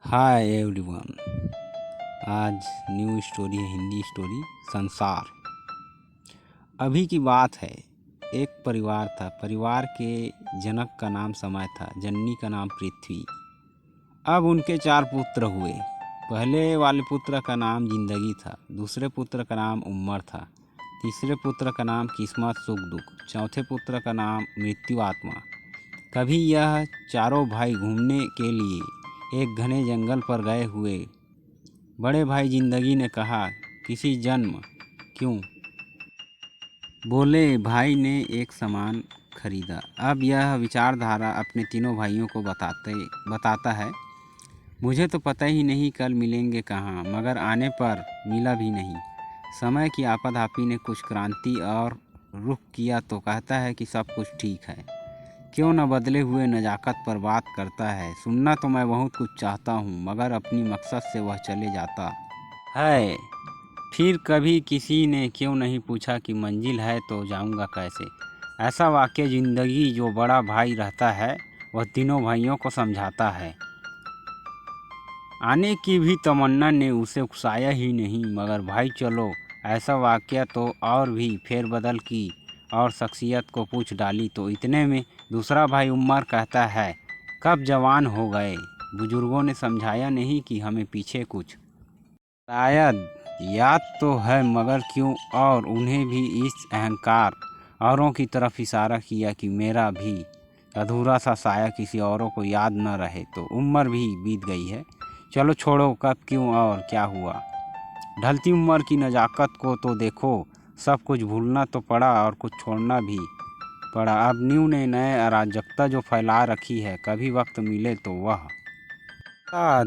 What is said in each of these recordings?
Hi everyone. आज new story है, Hindi story संसार। अभी की बात है। एक परिवार था। परिवार के जनक का नाम समय था, जननी का नाम पृथ्वी। अब उनके 4 पुत्र हुए। पहले वाले पुत्र का नाम जिंदगी था, दूसरे पुत्र का नाम उम्र था, तीसरे पुत्र का नाम किस्मत सुख दुख, चौथे पुत्र का नाम मृत्यु आत्मा। कभी यह चारों भाई घूमने के लिए एक घने जंगल पर गए हुए। बड़े भाई जिंदगी ने कहा, किसी जन्म क्यों। बोले भाई ने एक सामान खरीदा। अब यह विचारधारा अपने तीनों भाइयों को बताता है। मुझे तो पता ही नहीं कल मिलेंगे कहाँ, मगर आने पर मिला भी नहीं। समय की आपाधापी ने कुछ क्रांति और रुख किया तो कहता है कि सब कुछ ठीक है। क्यों न बदले हुए नज़ाकत पर बात करता है। सुनना तो मैं बहुत कुछ चाहता हूँ, मगर अपनी मकसद से वह चले जाता है। फिर कभी किसी ने क्यों नहीं पूछा कि मंजिल है तो जाऊँगा कैसे। ऐसा वाक्य जिंदगी जो बड़ा भाई रहता है वह तीनों भाइयों को समझाता है। आने की भी तमन्ना ने उसे उकसाया ही नहीं, मगर भाई चलो, ऐसा वाक्य तो और भी फेरबदल की और शख्सियत को पूछ डाली तो इतने में दूसरा भाई उमर कहता है, कब जवान हो गए। बुजुर्गों ने समझाया नहीं कि हमें पीछे कुछ शायद याद तो है, मगर क्यों। और उन्हें भी इस अहंकार औरों की तरफ इशारा किया कि मेरा भी अधूरा सा साया किसी औरों को याद न रहे। तो उम्र भी बीत गई है, चलो छोड़ो, कब क्यों और क्या हुआ। ढलती उम्र की नज़ाकत को तो देखो। सब कुछ भूलना तो पड़ा और कुछ छोड़ना भी पड़ा। अब न्यू ने नए अराजकता जो फैला रखी है, कभी वक्त मिले तो वह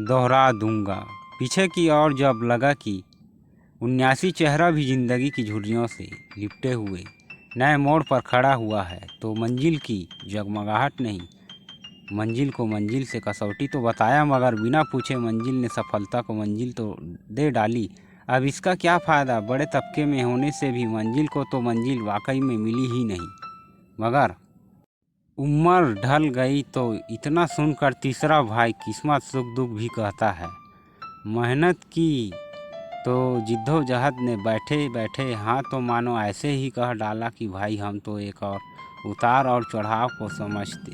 दोहरा दूंगा। पीछे की ओर जब लगा कि 79 चेहरा भी जिंदगी की झुर्रियों से लिपटे हुए नए मोड़ पर खड़ा हुआ है, तो मंजिल की जगमगाहट नहीं, मंजिल को मंजिल से कसौटी तो बताया, मगर बिना पूछे मंजिल ने सफलता को मंजिल तो दे डाली। अब इसका क्या फ़ायदा। बड़े तबके में होने से भी मंजिल को तो मंजिल वाकई में मिली ही नहीं, मगर उम्र ढल गई। तो इतना सुनकर तीसरा भाई किस्मत सुख दुख भी कहता है, मेहनत की तो जिद्दोजहद ने बैठे बैठे हाँ तो मानो ऐसे ही कह डाला कि भाई हम तो एक और उतार और चढ़ाव को समझते।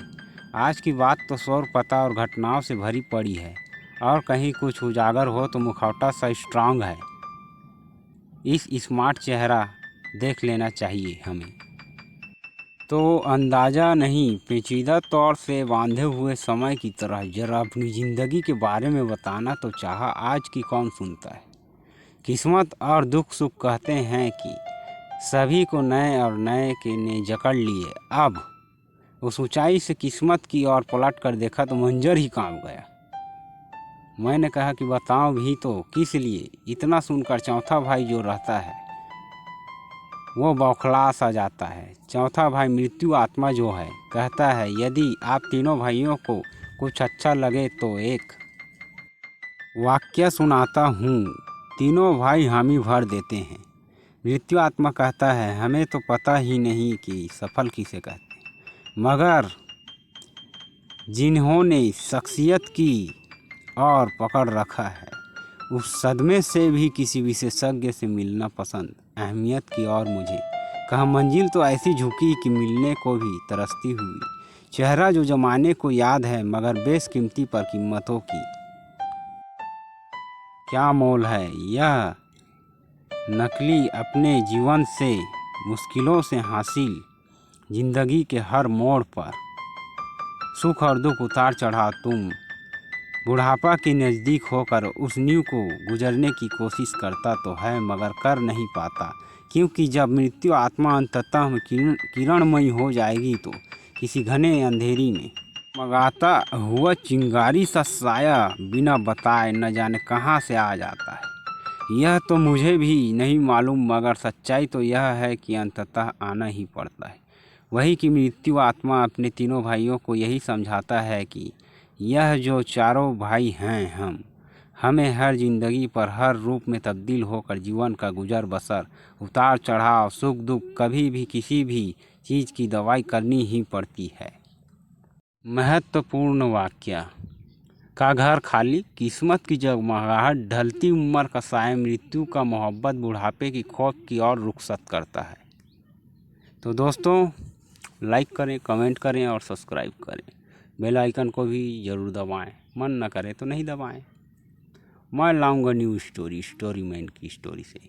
आज की बात तो शोर पता और घटनाओं से भरी पड़ी है, और कहीं कुछ उजागर हो तो मुखौटा सा स्ट्रांग है। इस स्मार्ट चेहरा देख लेना चाहिए हमें। तो अंदाज़ा नहीं, पेचीदा तौर से बांधे हुए समय की तरह जरा अपनी ज़िंदगी के बारे में बताना तो चाहा। आज की कौन सुनता है। किस्मत और दुख सुख कहते हैं कि सभी को नए और नए के ने जकड़ लिए। अब उस ऊंचाई से किस्मत की ओर पलट कर देखा तो मंजर ही कांप गया। मैंने कहा कि बताओ भी तो किस लिए। इतना सुनकर चौथा भाई जो रहता है वो बौखला सा जाता है। चौथा भाई मृत्यु आत्मा जो है कहता है, यदि आप तीनों भाइयों को कुछ अच्छा लगे तो एक वाक्य सुनाता हूँ। तीनों भाई हामी भर देते हैं। मृत्यु आत्मा कहता है, हमें तो पता ही नहीं कि सफल किसे कहते हैं, मगर जिन्होंने शख्सियत की और पकड़ रखा है उस सदमे से भी किसी विशेषज्ञ से मिलना पसंद। अहमियत की और मुझे कहा मंजिल तो ऐसी झुकी कि मिलने को भी तरसती हुई। चेहरा जो जमाने को याद है, मगर बेशकीमती पर कीमतों की क्या मोल है। यह नकली अपने जीवन से मुश्किलों से हासिल जिंदगी के हर मोड़ पर सुख और दुख उतार चढ़ाव। तुम बुढ़ापा के नज़दीक होकर उस नींव को गुजरने की कोशिश करता तो है, मगर कर नहीं पाता, क्योंकि जब मृत्यु आत्मा अंततः किरणमयी हो जाएगी तो किसी घने अंधेरी में मगाता हुआ चिंगारी सा साया बिना बताए न जाने कहाँ से आ जाता है। यह तो मुझे भी नहीं मालूम, मगर सच्चाई तो यह है कि अंततः आना ही पड़ता है। वही कि मृत्यु आत्मा अपने तीनों भाइयों को यही समझाता है कि यह जो चारों भाई हैं हमें हर जिंदगी पर हर रूप में तब्दील होकर जीवन का गुजर बसर, उतार चढ़ाव, सुख दुख, कभी भी किसी भी चीज़ की दवाई करनी ही पड़ती है। महत्वपूर्ण वाक्य। का घर खाली, किस्मत की जगमगाहट, ढलती उम्र का साया, मृत्यु का मोहब्बत, बुढ़ापे की खौफ की और रुखसत करता है। तो दोस्तों लाइक करें, कमेंट करें और सब्सक्राइब करें। बेल आइकन को भी ज़रूर दबाएं, मन न करे तो नहीं दबाएं। मैं लाऊंगा न्यू स्टोरी मैन की स्टोरी से।